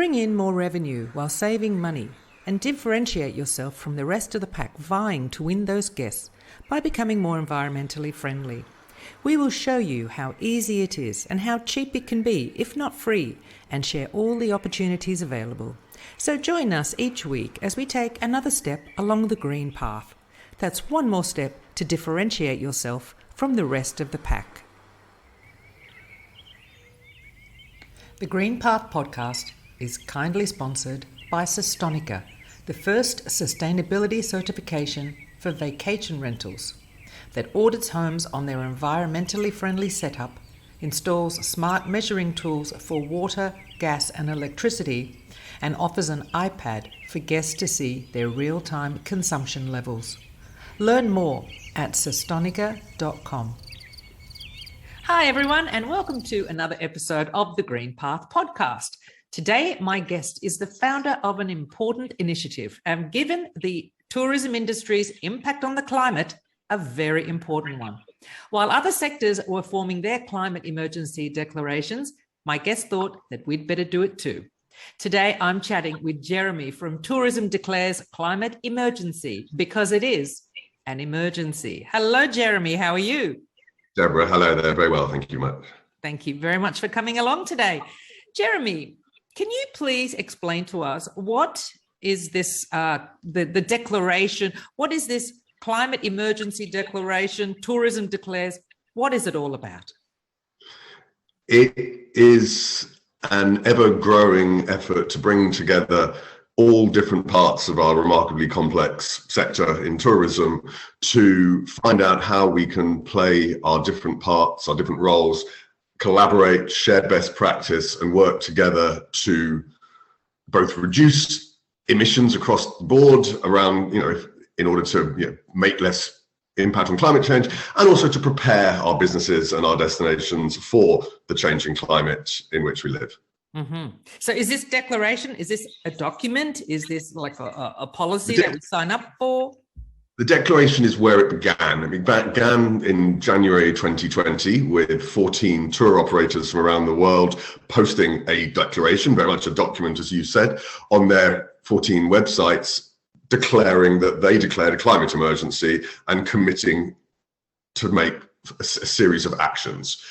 Bring in more revenue while saving money and differentiate yourself from the rest of the pack vying to win those guests by becoming more environmentally friendly. We will show you how easy it is and how cheap it can be, if not free, and share all the opportunities available. So join us each week as we take another step along the green path. That's one more step to differentiate yourself from the rest of the pack. The Green Path podcast is kindly sponsored by Sustonica, the first sustainability certification for vacation rentals that audits homes on their environmentally friendly setup, installs smart measuring tools for water, gas and electricity, and offers an iPad for guests to see their real-time consumption levels. Learn more at sustonica.com. Hi everyone, and welcome to another episode of the Green Path podcast. Today, my guest is the founder of an important initiative, and given the tourism industry's impact on the climate, a very important one. While other sectors were forming their climate emergency declarations, my guest thought that we'd better do it too. Today, I'm chatting with Jeremy from Tourism Declares Climate Emergency, because it is an emergency. Hello, Jeremy. How are you? Deborah, hello there. Very well, thank you much. Thank you very much for coming along today. Jeremy, can you please explain to us what is this, the declaration? What is this climate emergency declaration? Tourism Declares. What is it all about? It is an ever-growing effort to bring together all different parts of our remarkably complex sector in tourism to find out how we can play our different parts, our different roles, collaborate, share best practice, and work together to both reduce emissions across the board around, in order to make less impact on climate change, and also to prepare our businesses and our destinations for the changing climate in which we live. Mm-hmm. So is this declaration, is this a document? Is this like a policy that we sign up for? The declaration is where it began. It began in January 2020 with 14 tour operators from around the world posting a declaration, very much a document, as you said, on their 14 websites, declaring that they declared a climate emergency and committing to make a series of actions.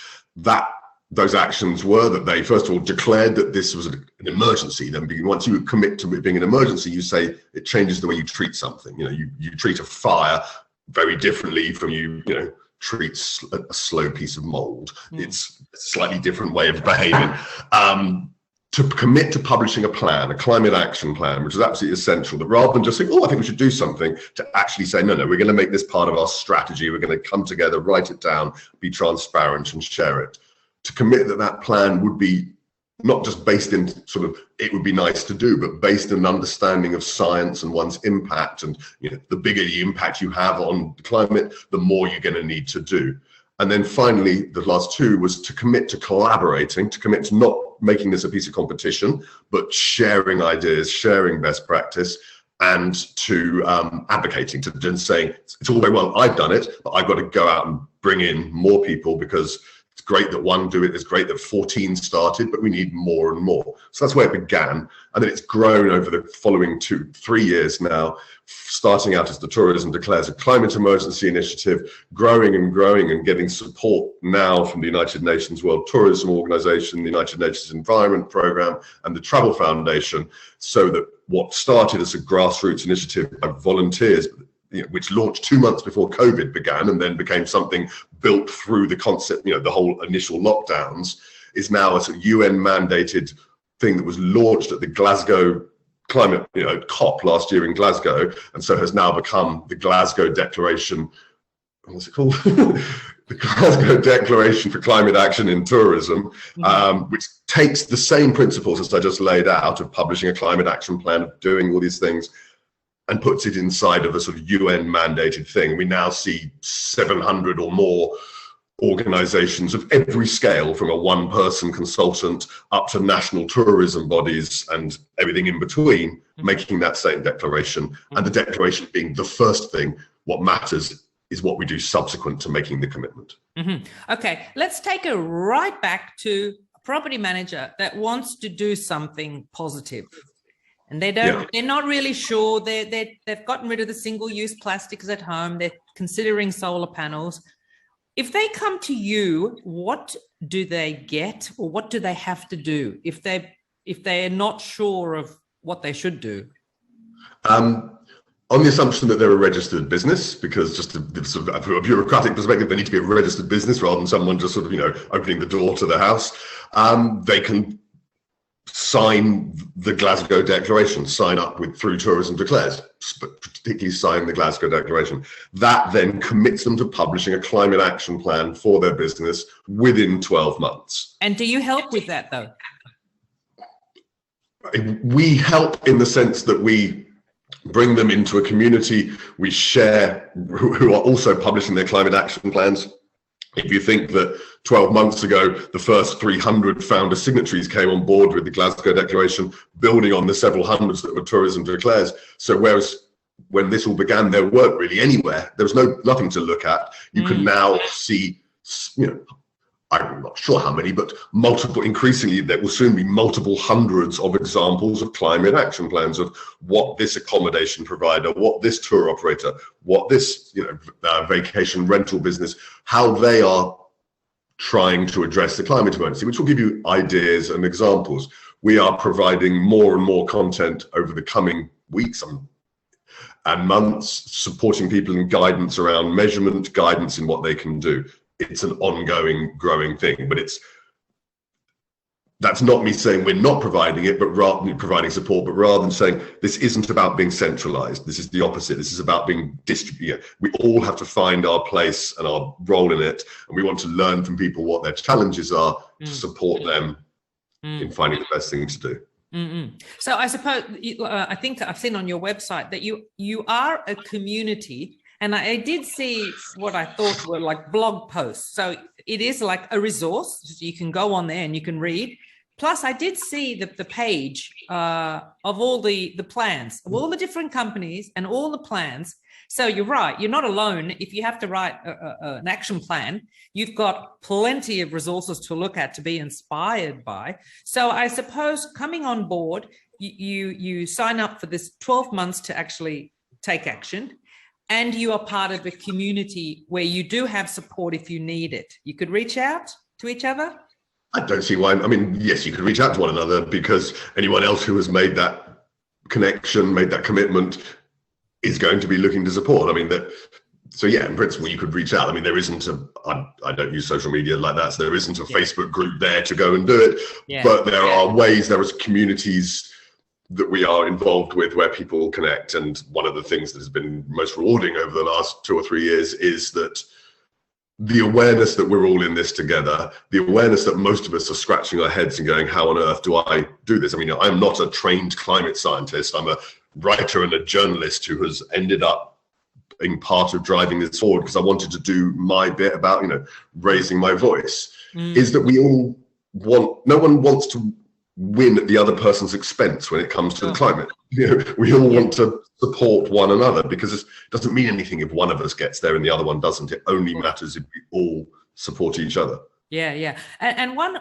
Those actions were that they, first of all, declared that this was an emergency. Then once you commit to it being an emergency, you say it changes the way you treat something. You treat a fire very differently from you treat a slow piece of mold. It's a slightly different way of behaving. To commit to publishing a plan, a climate action plan, which is absolutely essential, that rather than just saying, I think we should do something, to actually say, no, we're going to make this part of our strategy. We're going to come together, write it down, be transparent and share it. To commit that plan would be not just based in it would be nice to do, but based in an understanding of science and one's impact. And the bigger the impact you have on the climate, the more you're going to need to do. And then finally, the last two was to commit to collaborating, to commit to not making this a piece of competition, but sharing ideas, sharing best practice, and to advocating, to just saying, it's all very well, I've done it, but I've got to go out and bring in more people, because it's great that one do it. It's great that 14 started, but we need more and more. So that's where it began. And then it's grown over the following 2-3 years now, starting out as the Tourism Declares a Climate Emergency initiative, growing and getting support now from the United Nations World Tourism Organization, the United Nations Environment Programme, and the Travel Foundation, so that what started as a grassroots initiative by volunteers, which launched 2 months before COVID began and then became something built through the concept, the whole initial lockdowns, is now a UN mandated thing that was launched at the Glasgow climate, COP last year in Glasgow, and so has now become the Glasgow Declaration. What's it called? The Glasgow Declaration for Climate Action in Tourism, which takes the same principles as I just laid out of publishing a climate action plan, of doing all these things, and puts it inside of a sort of UN mandated thing. We now see 700 or more organizations of every scale, from a one-person consultant up to national tourism bodies and everything in between, making that same declaration. And the declaration being the first thing. What matters is what we do subsequent to making the commitment. Okay, let's take it right back to property manager that wants to do something positive, and they're not really sure. They've gotten rid of the single-use plastics at home. They're considering solar panels. If they come to you, what do they get, or what do they have to do if they're not sure of what they should do? On the assumption that they're a registered business, because just from a bureaucratic perspective, they need to be a registered business rather than someone just sort of, opening the door to the house. They can sign the Glasgow Declaration, sign up through Tourism Declares, but particularly sign the Glasgow Declaration. That then commits them to publishing a climate action plan for their business within 12 months. And do you help with that, though? We help in the sense that we bring them into a community we share, who are also publishing their climate action plans. If you think that 12 months ago, the first 300 founder signatories came on board with the Glasgow Declaration, building on the several hundreds that were Tourism Declares. So whereas when this all began, there weren't really anywhere, there was nothing to look at. You can now see, I'm not sure how many, but multiple, increasingly, there will soon be multiple hundreds of examples of climate action plans of what this accommodation provider, what this tour operator, what this vacation rental business, how they are trying to address the climate emergency, which will give you ideas and examples. We are providing more and more content over the coming weeks and months, supporting people in guidance around measurement, guidance in what they can do. It's an ongoing, growing thing, but that's not me saying we're not providing it, but rather than providing support, but rather than saying this isn't about being centralized. This is the opposite. This is about being distributed. We all have to find our place and our role in it. And we want to learn from people what their challenges are to support them in finding the best thing to do. So I suppose, I think I've seen on your website that you are a community. And I did see what I thought were like blog posts. So it is like a resource. So you can go on there and you can read. Plus, I did see the page of all the plans, of all the different companies and all the plans. So you're right. You're not alone. If you have to write an action plan, you've got plenty of resources to look at, to be inspired by. So I suppose coming on board, you sign up for this 12 months to actually take action. And you are part of a community where you do have support if you need it. You could reach out to each other? I don't see why. I mean, yes, you could reach out to one another, because anyone else who has made that connection, made that commitment, is going to be looking to support. I mean, so yeah, in principle, you could reach out. I mean, there isn't I don't use social media like that, so there isn't a Facebook group there to go and do it. Yeah. But there are ways, there is communities that we are involved with where people connect. And one of the things that has been most rewarding over the last 2 or 3 years is that the awareness that we're all in this together, the awareness that most of us are scratching our heads and going, how on earth do I do this? I mean, I'm not a trained climate scientist. I'm a writer and a journalist who has ended up being part of driving this forward because I wanted to do my bit about, raising my voice. Is that we all no one wants to win at the other person's expense when it comes to the climate. We all want to support one another, because it doesn't mean anything if one of us gets there and the other one doesn't. It only matters if we all support each other. Yeah. And one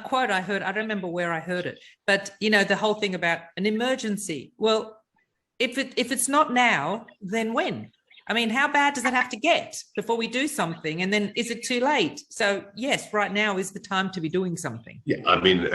quote I heard, I don't remember where I heard it, but the whole thing about an emergency. Well, if it's not now, then when? I mean, how bad does that have to get before we do something? And then is it too late? So yes, right now is the time to be doing something. Yeah, I mean,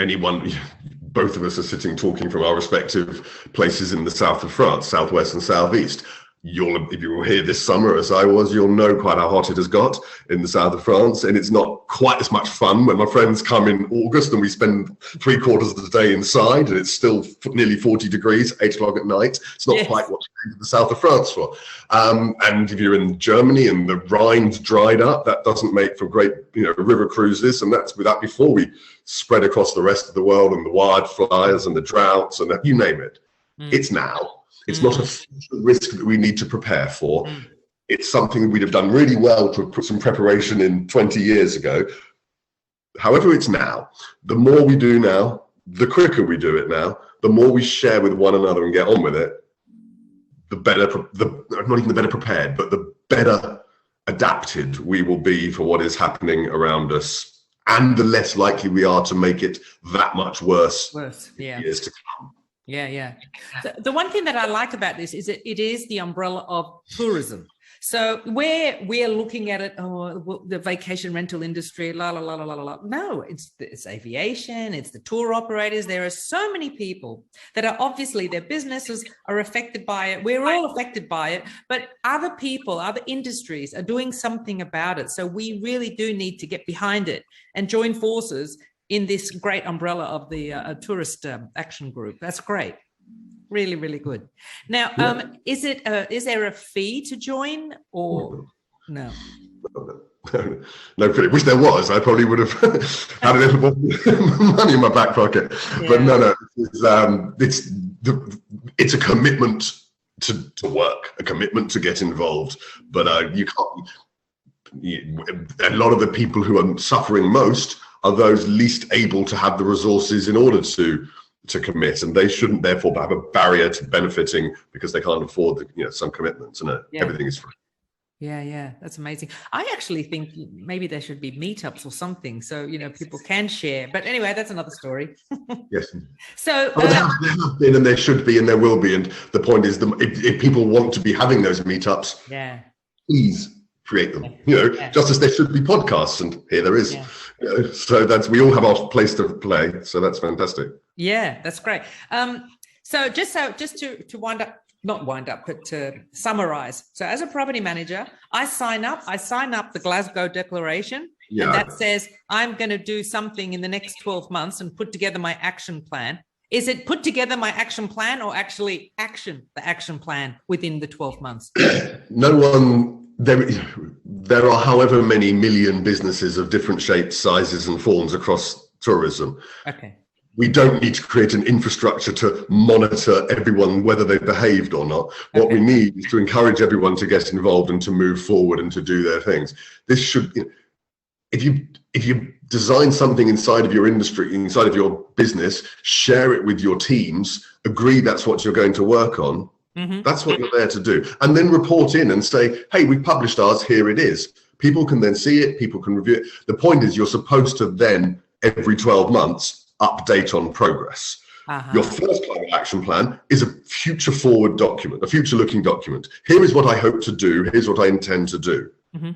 both of us are sitting talking from our respective places in the south of France, southwest and southeast. If you were here this summer as I was, you'll know quite how hot it has got in the south of France. And it's not quite as much fun when my friends come in August and we spend 3/4 of the day inside and it's still nearly 40 degrees, 8 o'clock at night. It's not quite what you're in the south of France for. And if you're in Germany and the Rhine's dried up, that doesn't make for great, river cruises. And that's before we spread across the rest of the world and the wildfires and the droughts and you name it. It's now. It's not a future risk that we need to prepare for. It's something that we'd have done really well to put some preparation in 20 years ago. However, it's now. The more we do now, the quicker we do it now, the more we share with one another and get on with it, the better, not even the better prepared, but the better adapted we will be for what is happening around us and the less likely we are to make it that much worse. Yeah. Years to come. Yeah. The one thing that I like about this is that it is the umbrella of tourism. So where we're looking at it, the vacation rental industry, la la la la la la. No, it's aviation, it's the tour operators. There are so many people that are obviously their businesses are affected by it. We're all affected by it, but other people, other industries are doing something about it. So we really do need to get behind it and join forces in this great umbrella of the tourist action group. That's great. Really, really good. Now, is there a fee to join or no? No, pretty. Wish there was. I probably would have had a little more money in my back pocket. Yeah. But no, it's a commitment to work, a commitment to get involved. But you can't. A lot of the people who are suffering most are those least able to have the resources in order to commit, and they shouldn't therefore have a barrier to benefiting because they can't afford some commitments. And everything is free. Yeah, that's amazing. I actually think maybe there should be meetups or something, so people can share. But anyway, that's another story. Yes. So there have been, and there should be, and there will be. And the point is, if people want to be having those meetups, please create them. Just as there should be podcasts, and here there is. So we all have our place to play. So that's fantastic. Yeah, that's great. So just to but to summarize. So as a property manager, I sign up the Glasgow Declaration, and that says I'm going to do something in the next 12 months and put together my action plan. Is it put together my action plan or actually action the action plan within the 12 months? No one. There are however many million businesses of different shapes, sizes, and forms across tourism. Okay. We don't need to create an infrastructure to monitor everyone, whether they've behaved or not. What we need is to encourage everyone to get involved and to move forward and to do their things. This should, if you design something inside of your industry, inside of your business, share it with your teams, agree that's what you're going to work on. Mm-hmm. That's what you're there to do. And then report in and say, hey, we published ours, here it is. People can then see it, people can review it. The point is you're supposed to then, every 12 months, update on progress. Your first climate action plan is a future forward document, a future looking document. Here is what I hope to do. Here's what I intend to do. Mm-hmm.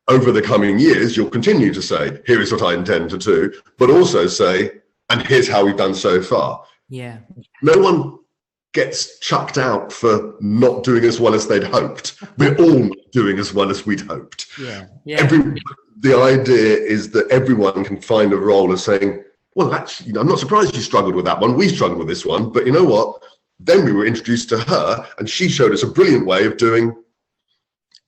Over the coming years, you'll continue to say, here is what I intend to do, but also say, and here's how we've done so far. Yeah. No one gets chucked out for not doing as well as they'd hoped. We're all not doing as well as we'd hoped. Yeah. The idea is that everyone can find a role of saying, well, actually, I'm not surprised you struggled with that one. We struggled with this one, but you know what? Then we were introduced to her and she showed us a brilliant way of doing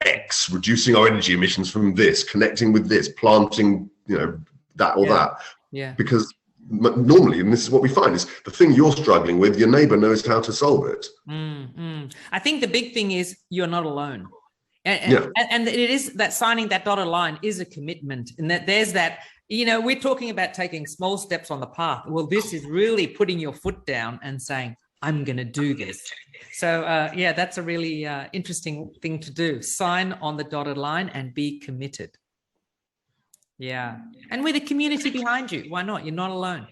X, reducing our energy emissions from this, connecting with this, planting, that or that. Yeah. Because normally, and this is what we find, is the thing you're struggling with, your neighbor knows how to solve it. I think the big thing is you're not alone. And it is that signing that dotted line is a commitment, and that there's that, we're talking about taking small steps on the path. Well, this is really putting your foot down and saying, I'm going to do this. So that's a really interesting thing to do. Sign on the dotted line and be committed. Yeah. And with a community behind you, why not? You're not alone.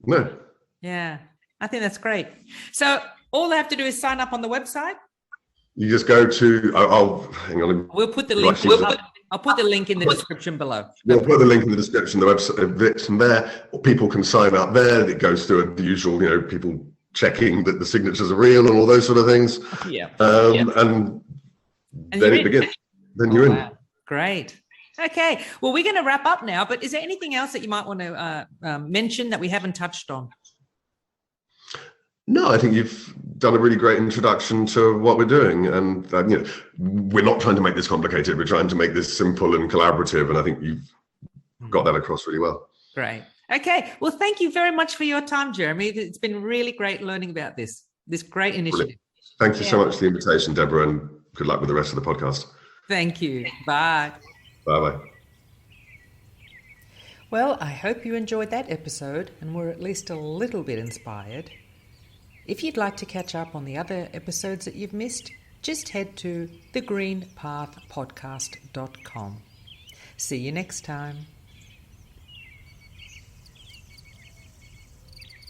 No. Yeah. I think that's great. So all they have to do is sign up on the website. You just go to, hang on. We'll put the link. I'll put the link in the description below. We'll put the link in the description, the website from there. People can sign up there. It goes through the usual, people checking that the signatures are real and all those sort of things. Yeah. And then it begins. Then you're in. Great. Okay. Well, we're going to wrap up now, but is there anything else that you might want to mention that we haven't touched on? No, I think you've done a really great introduction to what we're doing. And, we're not trying to make this complicated. We're trying to make this simple and collaborative. And I think you've got that across really well. Great. Okay. Well, thank you very much for your time, Jeremy. It's been really great learning about this great initiative. Brilliant. Thank you so much for the invitation, Deborah, and good luck with the rest of the podcast. Thank you. Bye. Bye-bye. Well, I hope you enjoyed that episode and were at least a little bit inspired. If you'd like to catch up on the other episodes that you've missed, just head to thegreenpathpodcast.com. See you next time.